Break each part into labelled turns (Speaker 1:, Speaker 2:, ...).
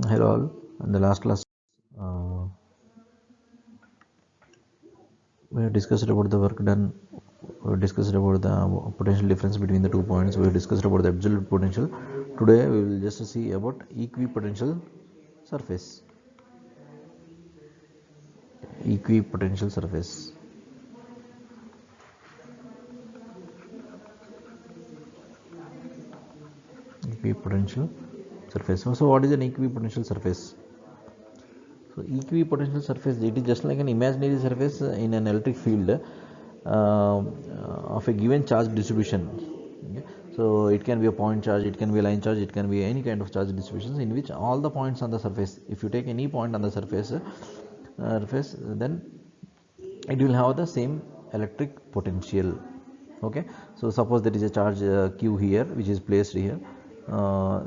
Speaker 1: Hello all. In the last class, uh, we have discussed about the work done. We have discussed about the potential difference between the 2 points. We have discussed about the absolute potential. Today, we will just see about equipotential surface. Equipotential surface. Equipotential surface. So, what is an equipotential surface? So, equipotential surface, it is just like an imaginary surface in an electric field of a given charge distribution. Okay. So, it can be a point charge, it can be a line charge, it can be any kind of charge distributions in which all the points on the surface, if you take any point on the surface, then it will have the same electric potential. Okay. So, suppose there is a charge q here which is placed here. Uh,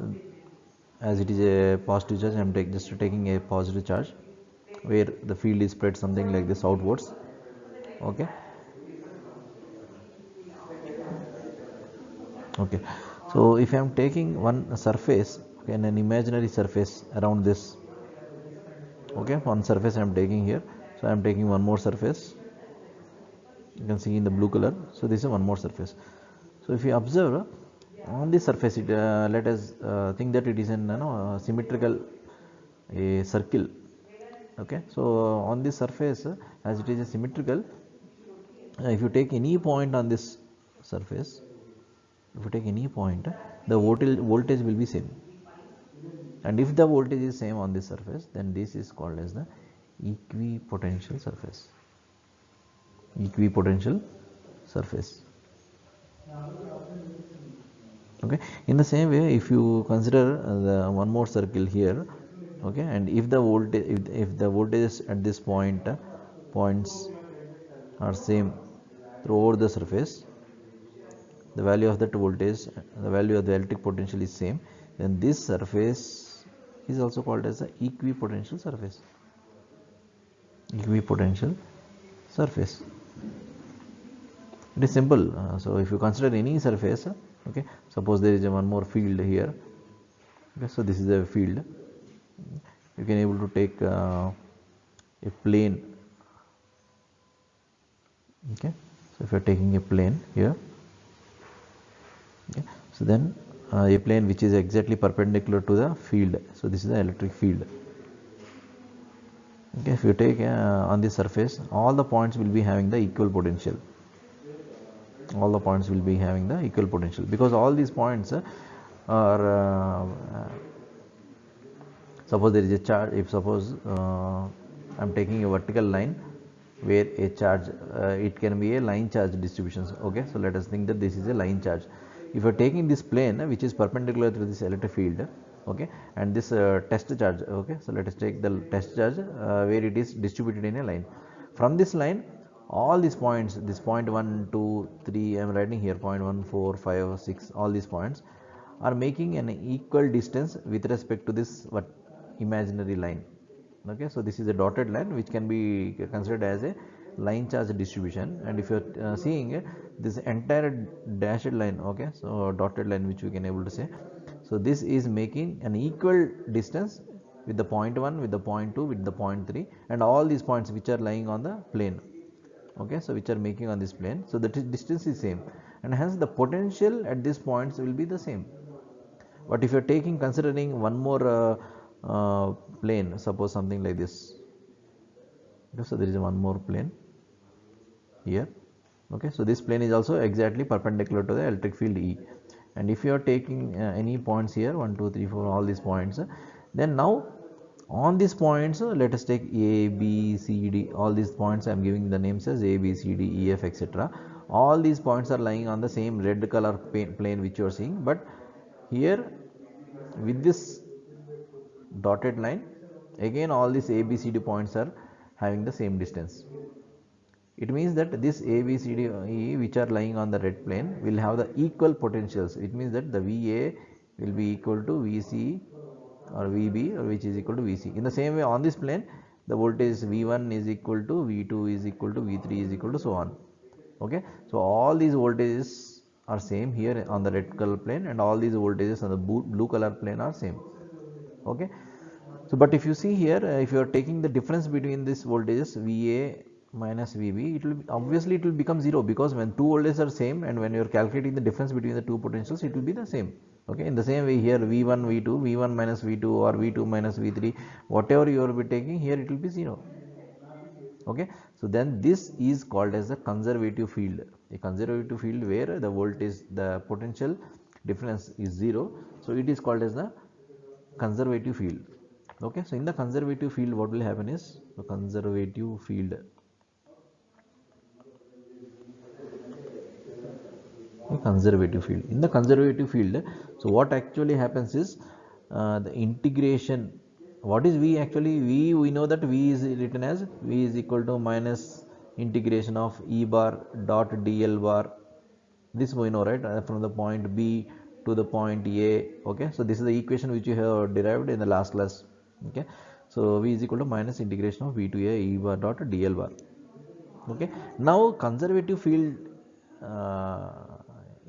Speaker 1: as it is a positive charge, I am just taking a positive charge where the field is spread something like this outwards. Okay. Okay. So if I am taking one surface, okay, and an imaginary surface around this, okay, one surface I am taking here. So I am taking one more surface, you can see in the blue color. So this is one more surface. So if you observe on this surface, let us think that it is an symmetrical a circle. Okay. So on this surface, as it is a symmetrical, if you take any point on this surface, if you take any point, the voltage will be same. And if the voltage is same on this surface, then this is called as the equipotential surface. Equipotential surface. Okay. In the same way, if you consider the one more circle here, okay, and if the voltage, if the voltages at this points are same throughout the surface, the value of that voltage, the value of the electric potential is same, then this surface is also called as the equipotential surface. Equipotential surface. It is simple. So if you consider any surface, okay, suppose there is one more field here. Okay, so this is a field. You can able to take a plane. Okay, so if you are taking a plane here, okay, so then a plane which is exactly perpendicular to the field. So this is the electric field. Okay, if you take on the surface, all the points will be having the equal potential. All the points will be having the equal potential because all these points are suppose there is a charge. If suppose I am taking a vertical line where a charge, it can be a line charge distributions. Okay, so let us think that this is a line charge. If you are taking this plane which is perpendicular to this electric field, okay, and this test charge, okay, so let us take the test charge where it is distributed in a line. From this line, all these points, this point 1 2 3, I am writing here point 1 4 5 6, all these points are making an equal distance with respect to this what imaginary line. Okay, so this is a dotted line which can be considered as a line charge distribution. And if you are seeing this entire dashed line, okay, so dotted line which we can able to say, so this is making an equal distance with the point 1, with the point 2, with the point 3, and all these points which are lying on the plane. Okay, so which are making on this plane, so the distance is same, and hence the potential at these points will be the same. But if you are taking considering one more plane, suppose something like this. Okay, so there is one more plane here. Okay, so this plane is also exactly perpendicular to the electric field E. And if you are taking any points here, 1 2 3 4, all these points, then now on these points, let us take A B C D, all these points I am giving the names as A B C D E F etc. All these points are lying on the same red color plane which you are seeing, but here with this dotted line, again all these A B C D points are having the same distance. It means that this A B C D E which are lying on the red plane will have the equal potentials. It means that the VA will be equal to VC or VB, or which is equal to VC. In the same way, on this plane the voltage V1 is equal to V2 is equal to V3 is equal to so on. Okay, so all these voltages are same here on the red color plane, and all these voltages on the blue color plane are same. Okay, so but if you see here, if you are taking the difference between these voltages VA minus VB, it will obviously it will become 0, because when two voltages are same and when you are calculating the difference between the two potentials, it will be the same. Okay, in the same way here V1 V2, V1 minus V2 or V2 minus V3, whatever you will be taking here, it will be 0. Okay, so then this is called as the conservative field, a conservative field where the voltage, the potential difference is 0, so it is called as the conservative field. Okay, so in the conservative field, what will happen is the conservative field, in the conservative field, so what actually happens is the integration. What is V actually? We know that V is written as V is equal to minus integration of E bar dot dl bar. This we know, right, from the point B to the point A. Okay, so this is the equation which you have derived in the last class. Okay, so V is equal to minus integration of V to A E bar dot dl bar. Okay, now conservative field, uh,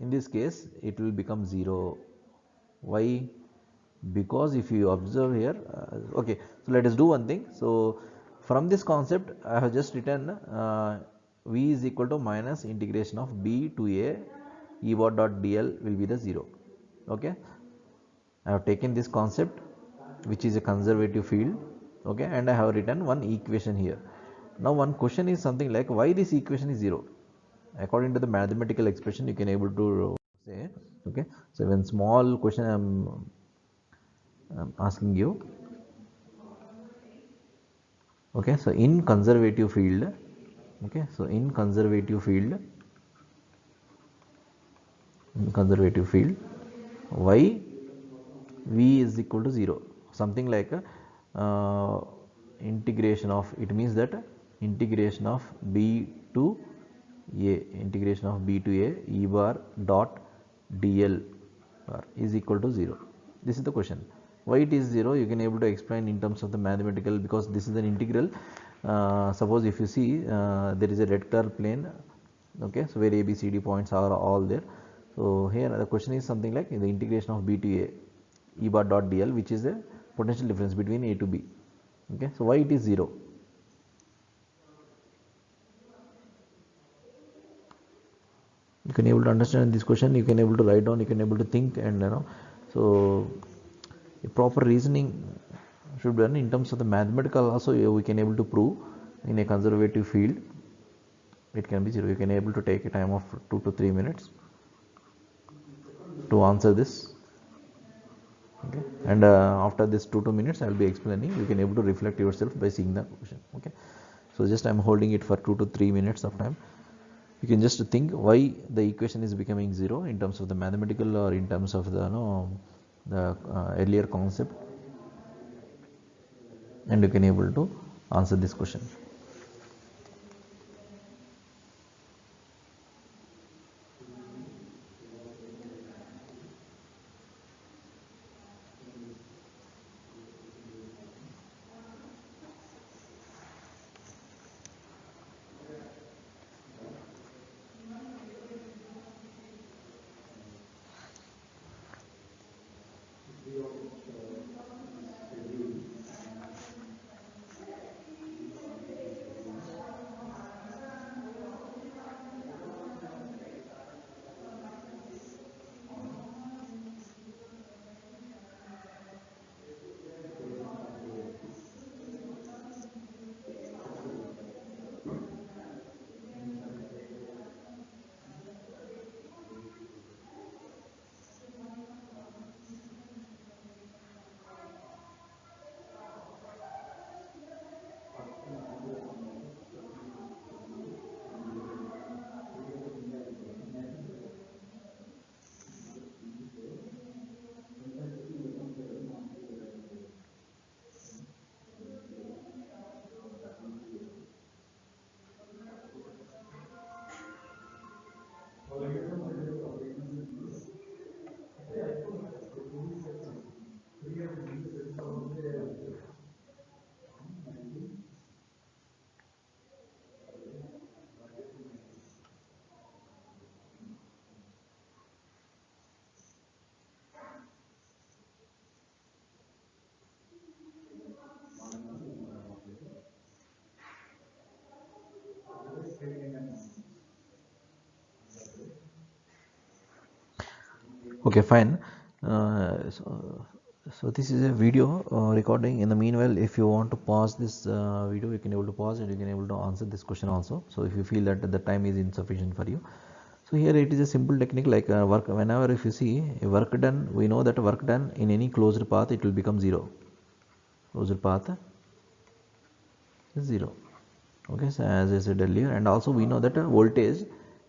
Speaker 1: in this case it will become 0. Why? Because if you observe here, okay, so let us do one thing. So from this concept I have just written V is equal to minus integration of B to A E bar dot dl will be the 0. Okay, I have taken this concept which is a conservative field. Okay, and I have written one equation here. Now one question is something like, why this equation is 0? According to the mathematical expression you can able to say. Okay, so one small question I'm asking you. Okay, so in conservative field, okay, so in conservative field, why V is equal to 0? Something like integration of, it means that integration of B to A, integration of B to A E bar dot dl bar is equal to 0. This is the question. Why it is 0? You can able to explain in terms of the mathematical, because this is an integral. Suppose if you see there is a red color plane. Okay, so where A, B, C, D points are all there. So here the question is something like, in the integration of B to A E bar dot dl, which is the potential difference between A to B. Okay, so why it is 0? You can able to understand this question, you can able to write down, you can able to think, and so a proper reasoning should be done in terms of the mathematical also. We can able to prove in a conservative field it can be 0. You can able to take a time of 2 to 3 minutes to answer this. Okay, and after this 2 minutes I will be explaining. You can able to reflect yourself by seeing the question. Okay, so just I am holding it for 2 to 3 minutes of time. You can just think why the equation is becoming 0 in terms of the mathematical, or in terms of the earlier concept, and you can able to answer this question. Okay, fine. So this is a video recording. In the meanwhile, if you want to pause this video, you can able to pause and you can able to answer this question also. So if you feel that the time is insufficient for you, so here it is a simple technique like work. Whenever if you see a work done, we know that work done in any closed path it will become zero. Closed path is zero. Okay, so as I said earlier, and also we know that voltage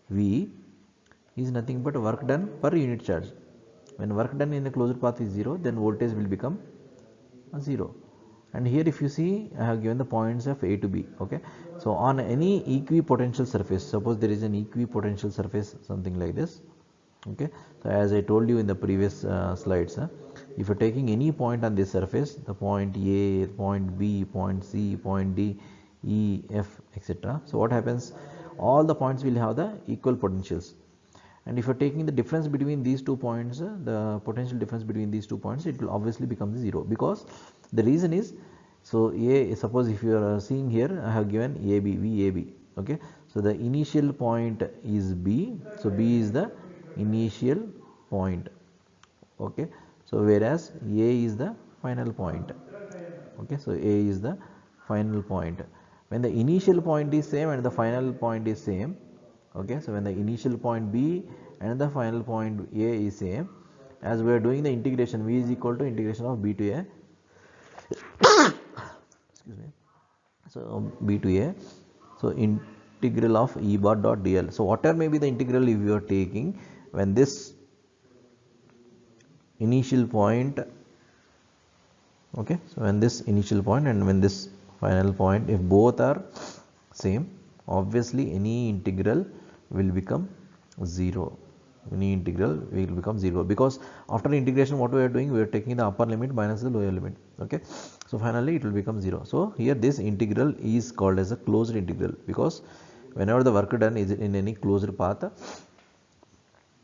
Speaker 1: V is nothing but work done per unit charge. When work done in the closed path is 0, then voltage will become 0. And here if you see, I have given the points of A to B. Okay, so on any equipotential surface, suppose there is an equipotential surface, something like this. Okay, so as I told you in the previous slides, if you are taking any point on this surface, the point A, point B, point C, point D, E, F, etc. So what happens? All the points will have the equal potentials. And if you are taking the difference between these 2 points, the potential difference between these 2 points, it will obviously become 0, because the reason is, so A, suppose if you are seeing here, I have given AB, VAB. Okay, so the initial point is B, so B is the initial point. Okay, so whereas A is the final point. Okay, so A is the final point. When the initial point is same and the final point is same, okay, so when the initial point B and the final point A is same, as we are doing the integration, V is equal to integration of B to A, excuse me, so B to A, so integral of E bar dot dl. So whatever may be the integral if you are taking, when this initial point, okay, so when this initial point and when this final point, if both are same, obviously any integral will become 0. Any integral will become 0, because after integration what we are doing, we are taking the upper limit minus the lower limit. Okay, so finally it will become 0. So here this integral is called as a closed integral, because whenever the work done is in any closed path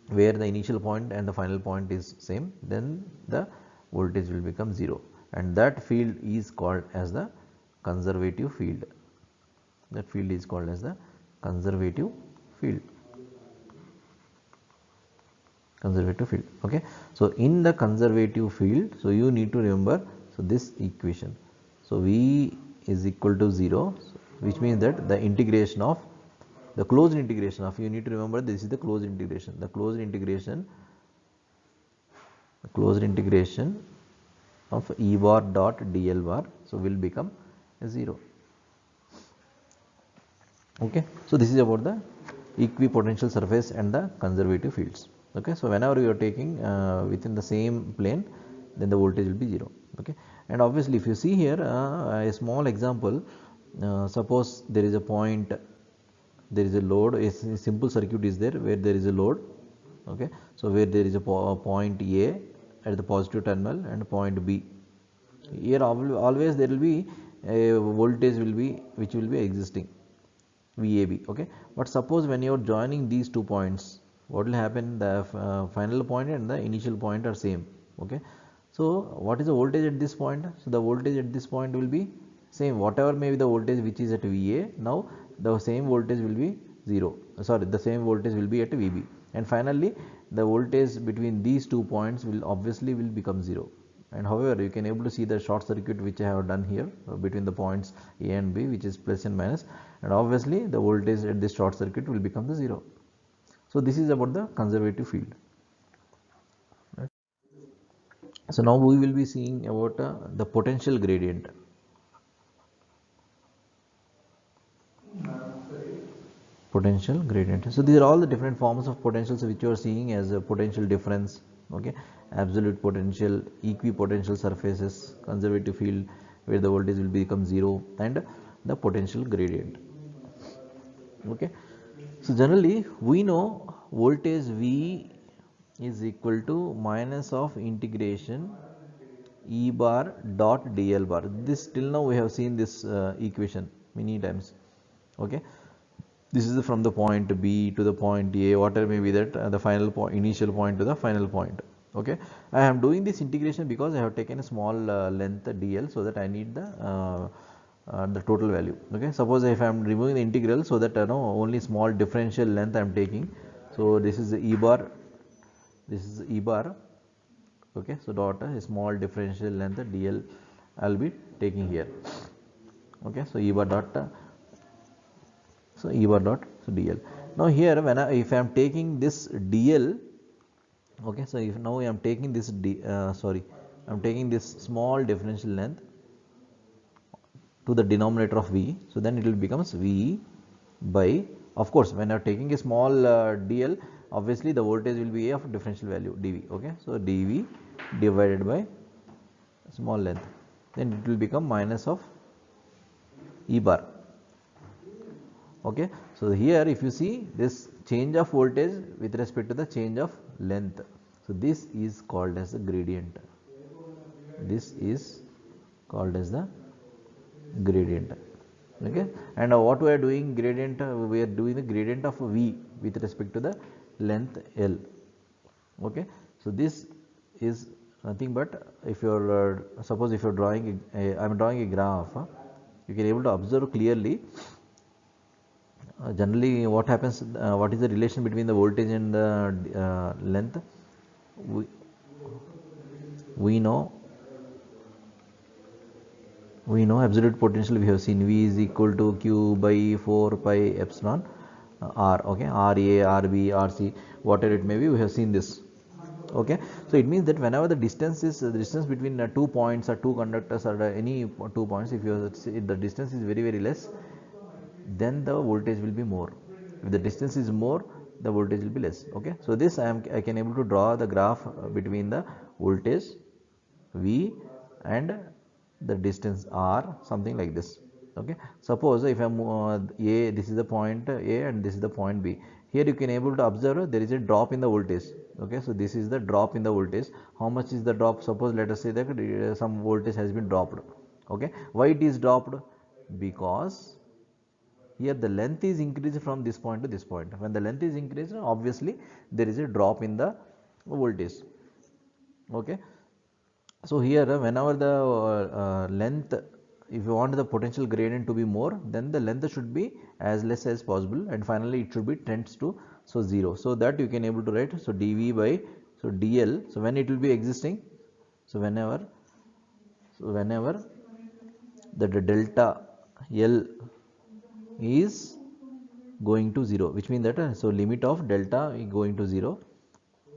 Speaker 1: where the initial point and the final point is same, then the voltage will become 0, and that field is called as the conservative field. That field is called as the conservative field. Conservative field. Okay, so in the conservative field, so you need to remember, so this equation, so V is equal to 0, which means that the integration of the closed integration of, you need to remember this is the closed integration, the closed integration of E bar dot dl bar, so will become 0. Okay, so this is about the equipotential surface and the conservative fields. Okay, so whenever you are taking within the same plane, then the voltage will be 0. Okay, and obviously if you see here a small example, suppose there is a point, there is a load, a simple circuit is there where there is a load. Okay, so where there is a point A at the positive terminal and point B. Here always there will be a voltage will be, which will be existing, VAB. Okay, but suppose when you are joining these 2 points, what will happen? The final point and the initial point are same. Okay, so what is the voltage at this point? So the voltage at this point will be same, whatever may be the voltage which is at VA. Now the same voltage will be 0. Sorry, the same voltage will be at VB, and finally the voltage between these 2 points will obviously will become 0. And however, you can able to see the short circuit which I have done here between the points A and B, which is plus and minus, and obviously the voltage at this short circuit will become the 0. So this is about the conservative field. Right. So now we will be seeing about the potential gradient. Potential gradient. So these are all the different forms of potentials which you are seeing as a potential difference. Okay, absolute potential, equipotential surfaces, conservative field where the voltage will become 0, and the potential gradient. Okay, so generally we know voltage V is equal to minus of integration E bar dot dl bar. This till now we have seen this equation many times. Okay, this is from the point B to the point A, whatever may be that the final point, initial point to the final point. Okay, I am doing this integration because I have taken a small length dl, so that I need the total value. Okay, suppose if I am removing the integral, so that no only small differential length I am taking, so this is the E bar this is E bar, okay. So dot a small differential length dl I'll be taking here, okay. So E bar dot so dl. Now here when if I am taking this dl, okay, so if now I am taking this I am taking this small differential length to the denominator of V, so then it will becomes V by, of course when you are taking a small dl, obviously the voltage will be A of differential value dV, okay. So dV divided by small length, then it will become minus of E bar, okay. So here if you see this change of voltage with respect to the change of length, so this is called as the gradient, this is called as the gradient, okay. And what we are doing gradient, we are doing the gradient of V with respect to the length L, okay. So this is nothing but, if you are suppose if you are drawing I am drawing a graph, you can able to observe clearly. Generally what happens, what is the relation between the voltage and the length, we, we know absolute potential, we have seen V is equal to Q by 4 pi epsilon R, okay, RA, RB, RC, whatever it may be, we have seen this, okay. So it means that whenever the distance is the distance between two points or two conductors or any 2 points, if you see the distance is very less, then the voltage will be more. If the distance is more, the voltage will be less, okay. So this I can able to draw the graph between the voltage V and the distance R, something like this, okay. Suppose if I am A, this is the point A and this is the point B. Here you can able to observe there is a drop in the voltage, okay. So this is the drop in the voltage. How much is the drop? Suppose let us say that some voltage has been dropped, okay. Why it is dropped? Because here the length is increased from this point to this point. When the length is increased, obviously there is a drop in the voltage, okay. So here whenever the length, if you want the potential gradient to be more, then the length should be as less as possible, and finally it should be tends to 0, so that you can able to write, so dV by dl, so when it will be existing, so whenever the delta L is going to 0, which means that so limit of delta is going to 0,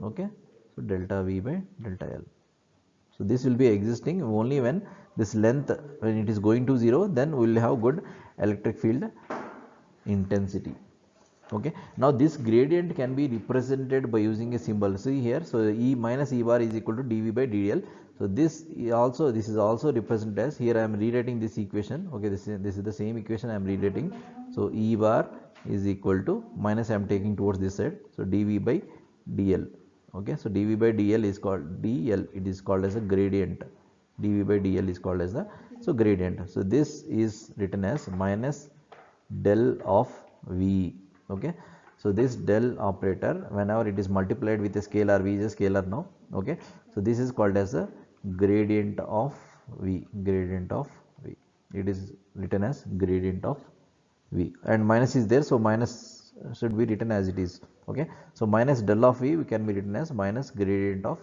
Speaker 1: okay. So delta V by delta L, so this will be existing only when this length, when it is going to 0, then we will have good electric field intensity, okay. Now this gradient can be represented by using a symbol, see here, so E minus E bar is equal to dV by dl. So this is also represented as, here I am rewriting this equation, okay. This is the same equation I am rewriting. So E bar is equal to, minus I am taking towards this side, so dV by dl, okay. So dV by dl is called dl, it is called as a gradient, dV by dl is called as the gradient. So this is written as minus del of V, okay. So this del operator, whenever it is multiplied with a scalar, V is a scalar now, okay. So this is called as a gradient of V, it is written as gradient of V, and minus is there, so minus should be written as it is, okay. So minus del of V can be written as minus gradient of